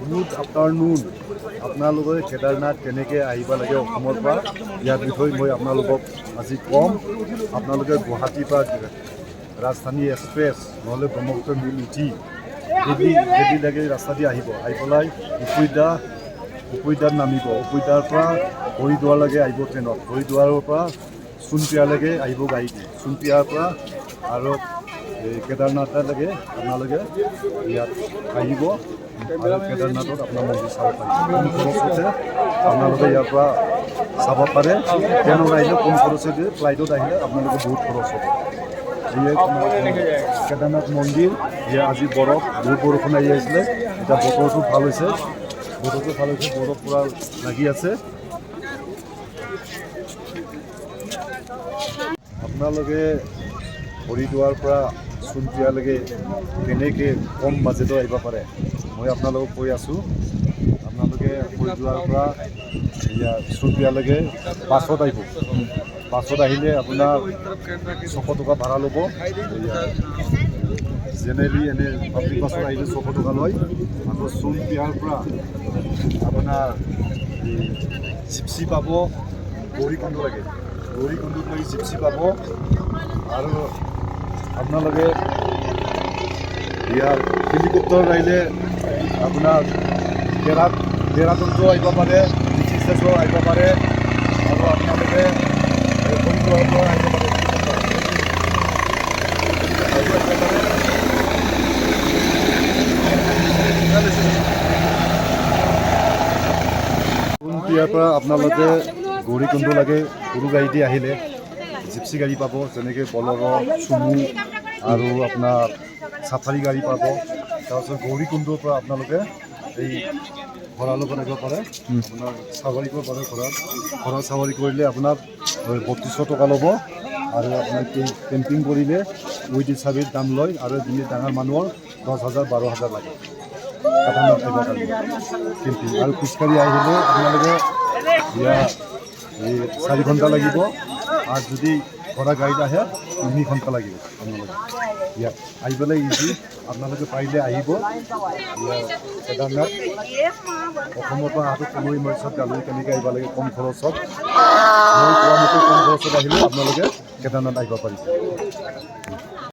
Good afternoon. আপোনালোকে কেদাৰনাথ কেনেকৈ আহিব লাগে অসমৰ পৰা ইয়াৰ বিষয়ে মই আপোনালোকক আজি ক'ম। আপোনালোকে গুৱাহাটীৰ পৰা ৰাজধানী এক্সপ্ৰেছ নহ'লে ব্ৰহ্মপুত্ৰ মিল উঠি গেদিলৈকে ৰাস্তা দি আহিব। আহি পেলাই উপৈদাত নামিব। উপৈদাৰ পৰা হৰিদ্বাৰলৈকে আহিব ট্ৰেইনত। হৰিদ্বাৰৰ পৰা সোণপিয়ালৈকে আহিব গাড়ী দি। সোণপিয়াৰ পৰা আৰু কেদাৰনাথলৈকে আপোনালোকে ইয়াত আহিব আৰু কেদাৰনাথত আপোনাৰ মন্দিৰ চাব পাৰিব। কম খৰচতে আপোনালোকে ইয়াৰ পৰা চাব পাৰে। ট্ৰেইনত আহিলে কম খৰচতে, ফ্লাইটত আহিলে আপোনালোকে বহুত খৰচ হ'ব। কেদাৰনাথ মন্দিৰ ইয়াৰ আজি বহুত বৰষুণ আহি আছিলে, এতিয়া বতৰটো ভাল হৈছে। বৰফ পূৰা লাগি আছে। আপোনালোকে হৰিদ্বাৰৰ পৰা সোণপিয়ালৈকে কেনেকৈ কম বাজেটত আহিব পাৰে মই আপোনালোকক কৈ আছোঁ। আপোনালোকে হৰিদ্বাৰৰ পৰা সোণপিয়ালৈকে বাছত আহিব। বাছত আহিলে আপোনাৰ 600 টকা ভাড়া ল'ব। জেনেৰেলি পাব্লিক বাছত আহিলে 600 টকা লয়। আকৌ সোণপিয়াৰ পৰা আপোনাৰ জিপচি পাব গৌৰীকুণ্ডলৈকে। গৌৰীকুণ্ডলৈকে জিপচি পাব। আৰু আপোনালোকে ইয়াৰ হেলিকপ্টাৰ আহিলে আপোনাৰ ডেৰাডুনটো আহিব পাৰে, ঋষিকেশো আহিব পাৰে আৰু আপোনালোকে হৰিদ্বাৰৰ পৰা আহিব পাৰে। সোণপিয়াৰ পৰা আপোনালোকে গৌৰীকুণ্ডলৈকে সৰু গাড়ী দি আহিলে জিপচি গাড়ী পাব, যেনেকৈ বলেৰ', চুমু আৰু আপোনাৰ চাফাৰী গাড়ী পাব। তাৰপিছত গৌৰীকুণ্ডৰ পৰা আপোনালোকে এই ঘোঁৰাৰ লগত আহিব পাৰে। আপোনাৰ চাৱাৰী কৰিব পাৰে। ঘোঁৰা চাৱাৰী কৰিলে আপোনাক 3200 টকা ল'ব। আৰু আপোনাৰ কেম্পিং কৰিলে উইথ হিচাপে দাম লয়। আৰু যোনে ডাঙৰ মানুহৰ 10,000 12,000 লাগে কেদাৰনাথ আহিবৰ কাৰণে কেম্পিং। আৰু খোজকাঢ়ি আহিলে আপোনালোকে ইয়াৰ 4 ঘণ্টা লাগিব। আৰু যদি ঘোঁৰা গাড়ীত আহে 3 ঘণ্টা লাগিব আপোনালোকে। ইয়াত আহিবলৈ ইজি। আপোনালোকে পাৰিলে আহিব কেদাৰনাথ। অসমৰ পৰা অহাটো সময় মই চব গালৈ কেনেকৈ আহিব লাগে কম খৰচত। মই কোৱা মতে কম খৰচত আহিলে আপোনালোকে কেদাৰনাথ আহিব পাৰিব।